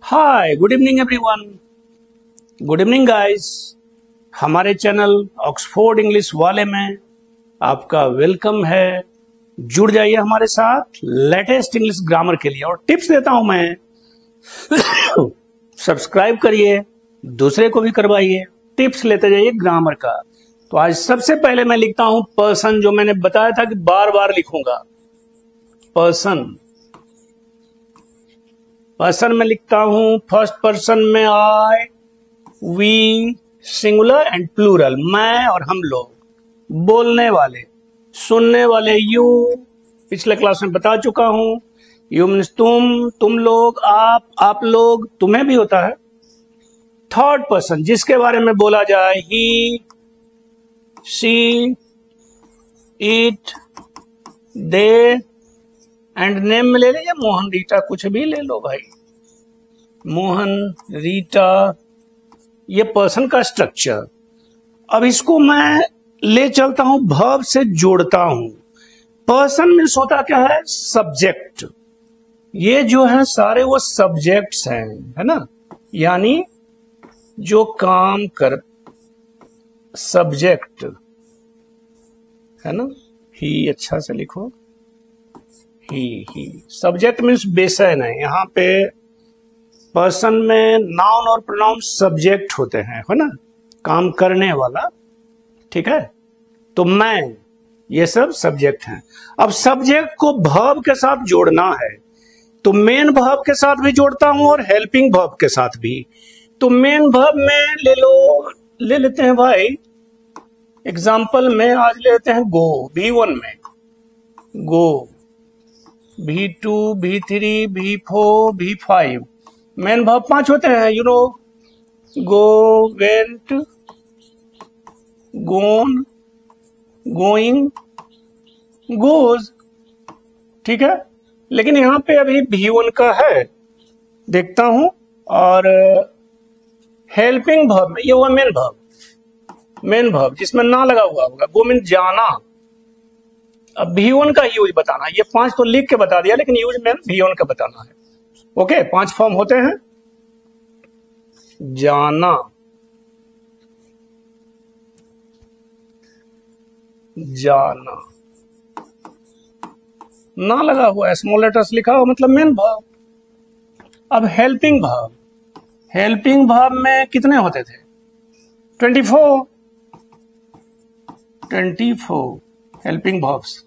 हाय, good evening everyone. Good evening guys. हमारे channel Oxford English वाले में आपका वेलकम है। जुड़ जाइए हमारे साथ लेटेस्ट इंग्लिश ग्रामर के लिए और टिप्स देता हूं मैं। सब्सक्राइब करिए, दूसरे को भी करवाइए, टिप्स लेते जाइए ग्रामर का। तो आज सबसे पहले मैं लिखता हूं पर्सन, जो मैंने बताया था कि बार बार लिखूंगा। पर्सन में लिखता हूं फर्स्ट पर्सन में आई, वी, सिंगुलर एंड प्लूरल, मैं और हम लोग, बोलने वाले, सुनने वाले यू, पिछले क्लास में बता चुका हूं। यू मीन्स तुम लोग, आप लोग, तुम्हें भी होता है। थर्ड पर्सन जिसके बारे में बोला जाए, ही, सी, इट, दे, एंड नेम में ले ले, या मोहन रीटा कुछ भी ले लो भाई। मोहन रीटा, ये पर्सन का स्ट्रक्चर। अब इसको मैं ले चलता हूं, वर्ब से जोड़ता हूं। पर्सन में होता क्या है? सब्जेक्ट। ये जो है सारे वो सब्जेक्ट्स हैं, है ना, यानी जो काम कर, सब्जेक्ट है ना। ही अच्छा से लिखो, ही सब्जेक्ट मीन्स बेसन है। यहां पे पर्सन में नाउन और प्रोनाउन सब्जेक्ट होते हैं, है ना, काम करने वाला, ठीक है। तो मैं, ये सब सब्जेक्ट हैं। अब सब्जेक्ट को वर्ब के साथ जोड़ना है, तो मेन वर्ब के साथ भी जोड़ता हूं और हेल्पिंग वर्ब के साथ भी। तो मेन वर्ब में ले लेते हैं भाई, एग्जाम्पल में आज ले लेते हैं गो, V1 में गो, V2, V3, V4, V5। Main verb 5 होते हैं, you know, go, went, gone, going, goes, ठीक है। लेकिन यहां पे अभी V1 का है, देखता हूं। और हेल्पिंग वर्ब में ये हुआ मेन वर्ब जिसमें ना लगा हुआ होगा, गो मीन जाना। अब V1 का यूज बताना, ये 5 तो लिख के बता दिया, लेकिन यूज में V1 का बताना है। ओके, 5 फॉर्म होते हैं। जाना, जाना, ना लगा हुआ, स्मॉल लेटर्स लिखा हुआ, मतलब मेन वर्ब। अब हेल्पिंग वर्ब में कितने होते थे? 24 हेल्पिंग वर्ब्स।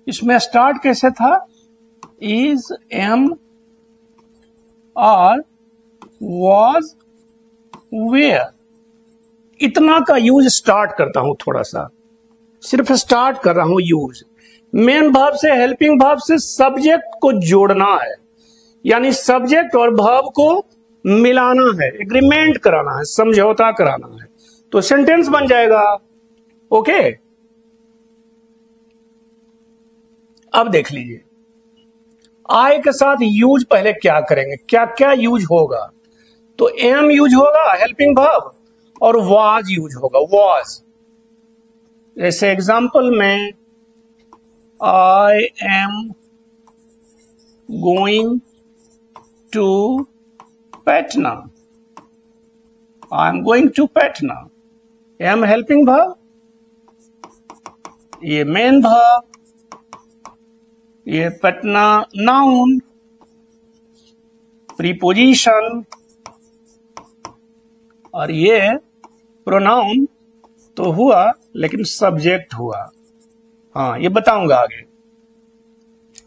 इसमें स्टार्ट कैसे था? Is, am, are, was, were, इतना का यूज स्टार्ट करता हूं, थोड़ा सा सिर्फ स्टार्ट कर रहा हूं यूज। मेन वर्ब से, हेल्पिंग वर्ब से सब्जेक्ट को जोड़ना है, यानी सब्जेक्ट और वर्ब को मिलाना है, एग्रीमेंट कराना है, समझौता कराना है, तो सेंटेंस बन जाएगा। ओके, अब देख लीजिए, आई के साथ यूज पहले क्या करेंगे, क्या क्या यूज होगा? तो एम यूज होगा हेल्पिंग वर्ब, और वाज यूज होगा, वाज। जैसे एग्जांपल में, I am going to Patna, I am going to Patna, am helping verb, ये मेन वर्ब, ये पटना नाउन, प्रीपोजिशन, और ये प्रोनाउन तो हुआ, लेकिन सब्जेक्ट हुआ। हाँ, ये बताऊंगा आगे।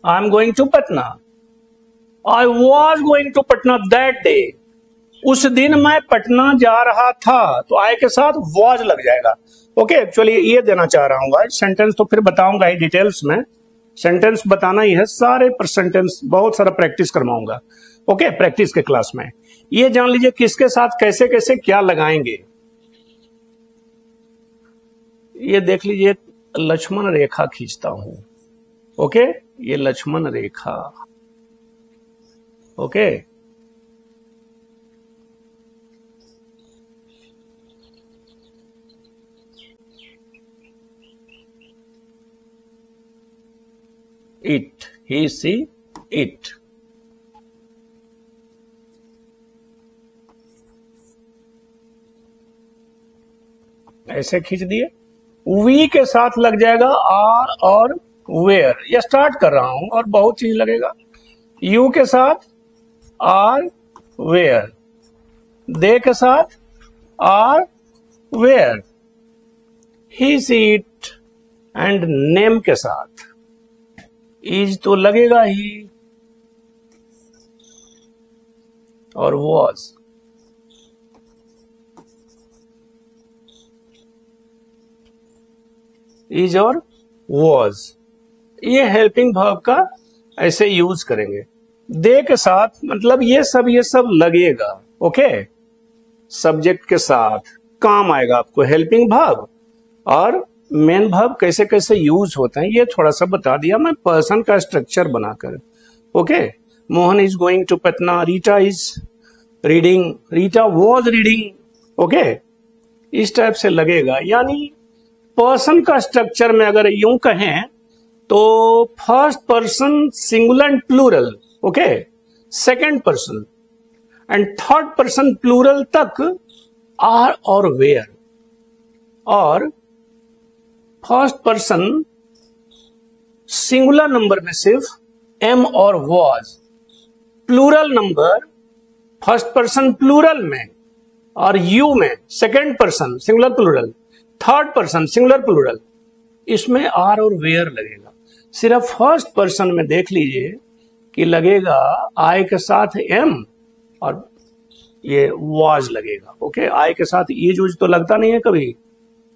I am going to Patna, I was going to Patna that day, उस दिन मैं पटना जा रहा था, तो आई के साथ वॉज लग जाएगा। ओके, एक्चुअली ये देना चाह रहा हूँ, सेंटेंस तो फिर बताऊंगा ही डिटेल्स में, सेंटेंस बताना ही है सारे, पर सेंटेंस बहुत सारा प्रैक्टिस करवाऊंगा। ओके, प्रैक्टिस के क्लास में ये जान लीजिए किसके साथ कैसे कैसे क्या लगाएंगे। ये देख लीजिए, लक्ष्मण रेखा खींचता हूं। ओके, ये Lakshman rekha. Okay, it, he C it. ऐसे खींच दिए। वी के साथ लग जाएगा आर और वेयर, या स्टार्ट कर रहा हूं और बहुत चीज लगेगा। यू के साथ आर वेयर, दे के साथ are were, he C it and name के साथ इज तो लगेगा ही और वॉज। इज और वॉज, ये हेल्पिंग वर्ब का ऐसे यूज करेंगे। दे के साथ मतलब ये सब लगेगा। ओके, सब्जेक्ट के साथ काम आएगा आपको हेल्पिंग वर्ब, और मेन वर्ब कैसे कैसे यूज होते हैं ये थोड़ा सा बता दिया मैं पर्सन का स्ट्रक्चर बनाकर। Okay, Mohan is going to Patna, Rita is reading, Rita was reading. Okay, इस टाइप से लगेगा। यानी पर्सन का स्ट्रक्चर में अगर यूं कहें तो first person singular and plural, okay, second person and third person plural तक आर और वेयर, और फर्स्ट पर्सन सिंगुलर नंबर में सिर्फ एम और was, plural number first person plural में और यू में second person singular plural, third person singular plural, इसमें आर और वेयर लगेगा। सिर्फ फर्स्ट पर्सन में देख लीजिए कि लगेगा आई के साथ एम और ये वाज लगेगा। ओके, आई के साथ इज उज तो लगता नहीं है कभी,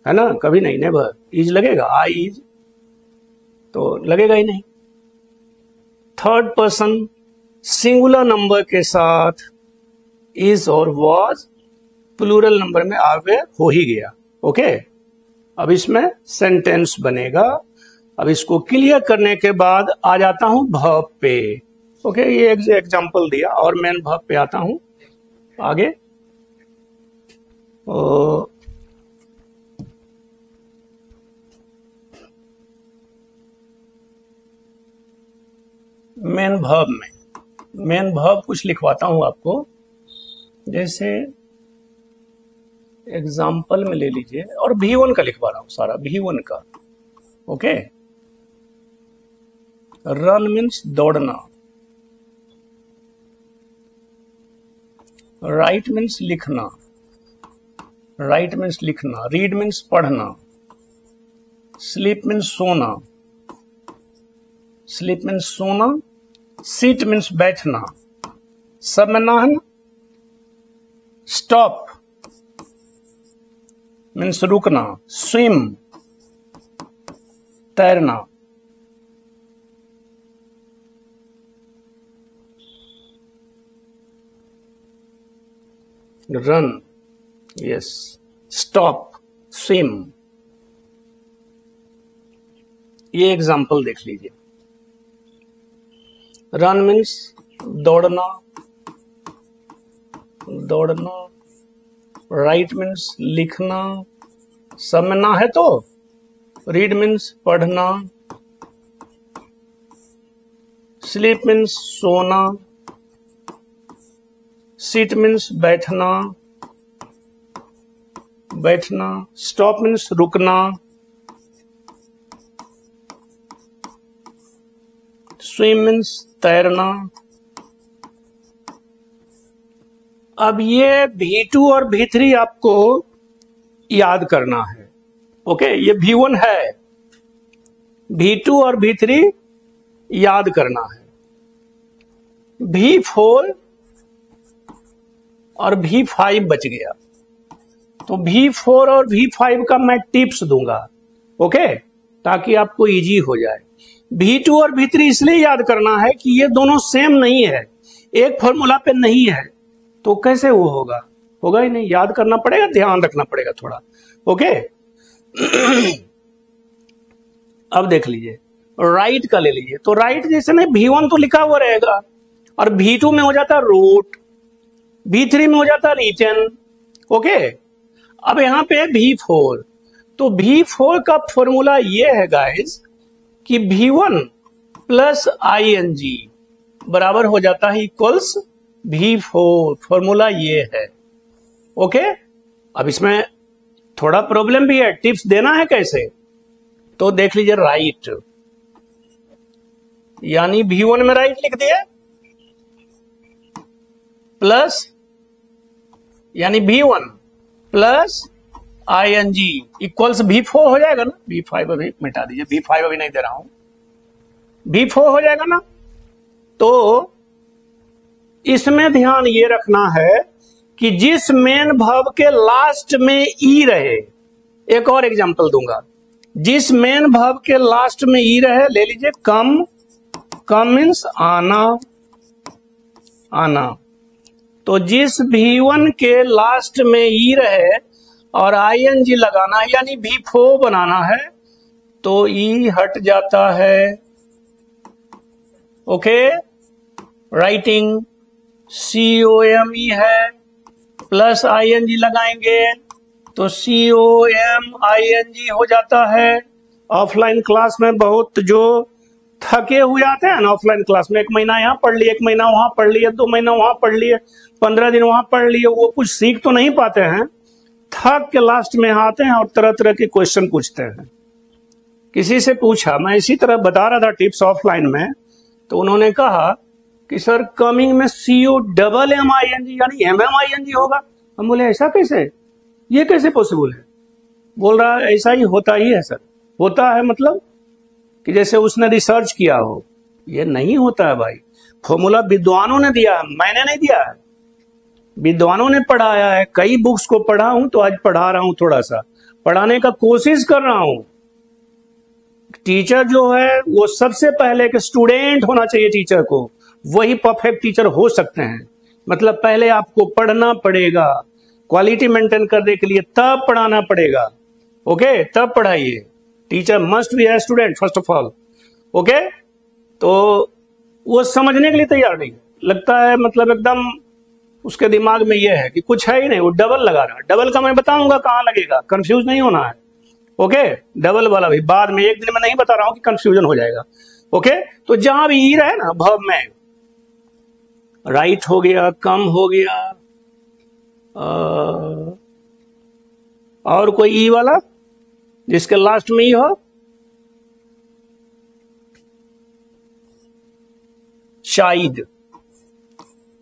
है ना, कभी नहीं, नेवर। इज लगेगा, आई इज तो लगेगा ही नहीं। थर्ड पर्सन सिंगुलर नंबर के साथ इज और वाज, प्लूरल नंबर में आर वेयर हो ही गया। ओके, अब इसमें सेंटेंस बनेगा। अब इसको क्लियर करने के बाद आ जाता हूं वर्ब पे। ओके, ये एग्जांपल दिया और मेन वर्ब पे आता हूं आगे। मेन वर्ब कुछ लिखवाता हूं आपको, जैसे एग्जाम्पल में ले लीजिए, और V1 का लिखवा रहा हूं सारा, V1 का। ओके, रन मीन्स दौड़ना, राइट मीन्स लिखना, राइट मीन्स लिखना, रीड मीन्स पढ़ना, स्लीप मीन्स सोना, स्लीप मीन्स सोना, सीट मीन्स बैठना, सब में ना है ना। स्टॉप मीन्स रुकना, स्विम तैरना, रन यस, स्टॉप, स्विम। ये एग्जाम्पल देख लीजिए। रन मीन्स दौड़ना, दौड़ना, राइट मीन्स लिखना, सब में ना है तो रीड मीन्स पढ़ना, स्लीप मीन्स सोना, सीट मीन्स बैठना, बैठना, स्टॉप मीन्स रुकना, स्विम मीन्स तैरना। अब ये V2 और V3 आपको याद करना है। ओके, ये V1 है, V2 और V3 याद करना है। V4 और V5 बच गया, तो V4 और V5 का मैं टिप्स दूंगा। ओके, ताकि आपको इजी हो जाए। V2 और V3 इसलिए याद करना है कि ये दोनों सेम नहीं है, एक फॉर्मूला पे नहीं है, तो कैसे वो होगा, होगा ही नहीं। याद करना पड़ेगा, ध्यान रखना पड़ेगा थोड़ा। ओके अब देख लीजिए, राइट का ले लीजिए, तो राइट जैसे ना V1 तो लिखा हुआ रहेगा, और V2 में हो जाता रोट, V3 में हो जाता रिटन। ओके, अब यहां पे V4, तो V4 का फॉर्मूला ये है गाइस कि V1 प्लस ING बराबर हो जाता है इक्वल्स V4। फॉर्मूला ये है। ओके, अब इसमें थोड़ा प्रॉब्लम भी है, टिप्स देना है कैसे, तो देख लीजिए। राइट यानी V1 में राइट लिख दिया, प्लस यानी V1 plus ING equals V4 हो जाएगा ना। V5 अभी मिटा दीजिए, V5 अभी नहीं दे रहा हूं, V4 हो जाएगा ना। तो इसमें ध्यान ये रखना है कि जिस मेन वर्ब के लास्ट में ई रहे, एक और एग्जांपल दूंगा, जिस मेन वर्ब के लास्ट में ई रहे, ले लीजिए कम, कम मीन्स आना, आना। तो जिस V1 के लास्ट में ई रहे और ING लगाना है यानी V4 बनाना है, तो ई हट जाता है। ओके, राइटिंग COME है, प्लस ING लगाएंगे तो COMING हो जाता है। ऑफलाइन क्लास में बहुत जो थके हुए आते हैं ना, ऑफलाइन क्लास में 1 महीना यहाँ पढ़ लिए, 1 महीना वहां पढ़ लिए, 2 महीना वहां पढ़ लिए, 15 दिन वहां पढ़ लिए, वो कुछ सीख तो नहीं पाते हैं, थक के लास्ट में आते हैं और तरह तरह के क्वेश्चन पूछते हैं। किसी से पूछा, मैं इसी तरह बता रहा था टिप्स ऑफलाइन में, तो उन्होंने कहा कि सर कमिंग में COMMING यानी MMING होगा। हम बोले ऐसा कैसे, ये कैसे पॉसिबल है? बोल रहा है ऐसा ही होता ही है सर। होता है मतलब कि जैसे उसने रिसर्च किया हो। ये नहीं होता है भाई, फॉर्मूला विद्वानों ने दिया है, मैंने नहीं दिया है, विद्वानों ने पढ़ाया है। कई बुक्स को पढ़ा हूं तो आज पढ़ा रहा हूं, थोड़ा सा पढ़ाने का कोशिश कर रहा हूं। टीचर जो है वो सबसे पहले एक स्टूडेंट होना चाहिए टीचर को, वही परफेक्ट टीचर हो सकते हैं। मतलब पहले आपको पढ़ना पड़ेगा, क्वालिटी मेंटेन करने के लिए तब पढ़ाना पड़ेगा। ओके, तब पढ़ाइए। Teacher must be a student first of all. Okay, तो वो समझने के लिए तैयार नहीं लगता है, मतलब एकदम उसके दिमाग में ये है कि कुछ है ही नहीं, वो डबल लगा रहा है। डबल का मैं बताऊंगा कहां लगेगा, कंफ्यूज नहीं होना है। ओके, डबल वाला भी बाद में, एक दिन में नहीं बता रहा हूं कि कंफ्यूजन हो जाएगा। ओके, तो जहां भी ई रहे ना वर्ब में, राइट हो गया, कम हो गया, और कोई ई वाला जिसके लास्ट में ई हो, चाइड,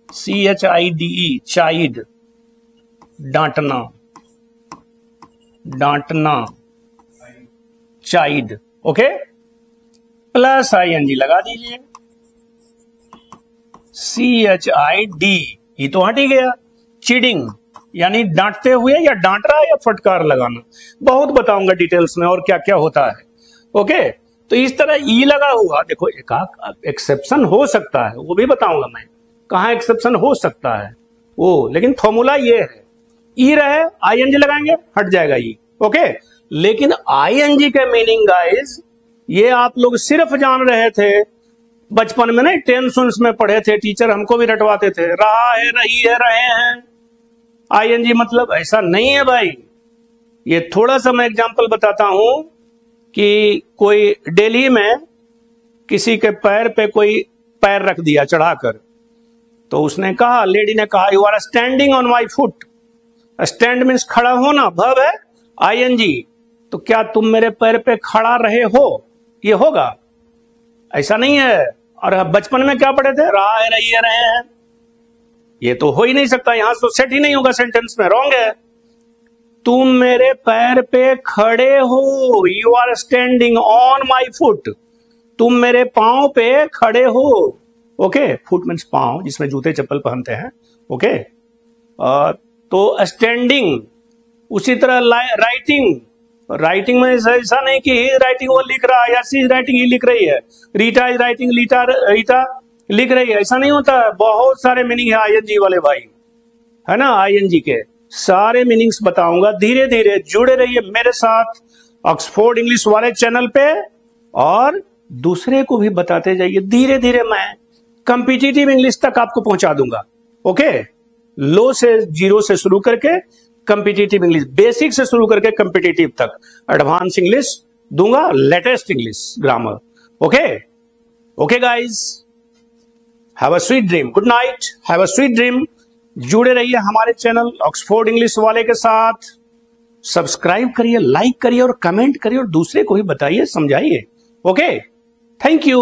CHIDE, चाइड, डांटना, डांटना, चाइड। ओके, प्लस ING लगा दीजिए, CHID, ये तो हट ही गया। चिडिंग यानी डांटते हुए या डांट रहा है या फटकार लगाना, बहुत बताऊंगा डिटेल्स में और क्या क्या होता है। ओके, तो इस तरह ई लगा हुआ, देखो एक एक्सेप्शन हो सकता है, वो भी बताऊंगा मैं कहां एक्सेप्शन हो सकता है वो, लेकिन फॉर्मूला ये है, ई रहे ING लगाएंगे हट जाएगा ई। ओके, लेकिन ING के मीनिंग गाइस ये आप लोग सिर्फ जान रहे थे बचपन में, नहीं टेंस में पढ़े थे, टीचर हमको भी रटवाते थे, रहा है, रही है, रहे हैं, ING मतलब ऐसा नहीं है भाई। ये थोड़ा सा मैं एग्जांपल बताता हूं कि कोई दिल्ली में किसी के पैर पे कोई पैर रख दिया चढ़ाकर, तो उसने कहा, लेडी ने कहा, you are standing on my foot. Stand means खड़ा होना, वर्ब है ING, तो क्या तुम मेरे पैर पे खड़ा रहे हो, ये होगा? ऐसा नहीं है। और बचपन में क्या पढ़े थे, रहा है, रही है, रहे हैं, ये तो हो ही नहीं सकता, यहां तो सेट ही नहीं होगा सेंटेंस में, रॉन्ग है। तुम मेरे पैर पे खड़े हो, you are standing on my foot, तुम मेरे पांव पे खड़े हो। ओके, फुट मीन्स पांव, जिसमें जूते चप्पल पहनते हैं। ओके, तो स्टैंडिंग, उसी तरह राइटिंग, राइटिंग में ऐसा नहीं कि ही राइटिंग वो लिख रहा है या सी राइटिंग ही लिख रही है, रीटा इज राइटिंग, रीटा लिख रही है, ऐसा नहीं होता है। बहुत सारे मीनिंग है ING वाले भाई, है ना, ING के सारे मीनिंग्स बताऊंगा। धीरे धीरे जुड़े रहिए मेरे साथ ऑक्सफोर्ड इंग्लिश वाले चैनल पे, और दूसरे को भी बताते जाइए। धीरे धीरे मैं कॉम्पिटिटिव इंग्लिश तक आपको पहुंचा दूंगा। ओके, लो से, जीरो से शुरू करके कॉम्पिटिटिव इंग्लिश, बेसिक से शुरू करके कॉम्पिटिटिव तक एडवांस इंग्लिश दूंगा, latest English grammar. Okay, okay guys, have a sweet dream, good night, have a sweet dream. जुड़े रहिए हमारे चैनल ऑक्सफोर्ड इंग्लिश वाले के साथ, सब्सक्राइब करिए, लाइक करिए और कमेंट करिए और दूसरे को भी बताइए, समझाइए। Okay, thank you.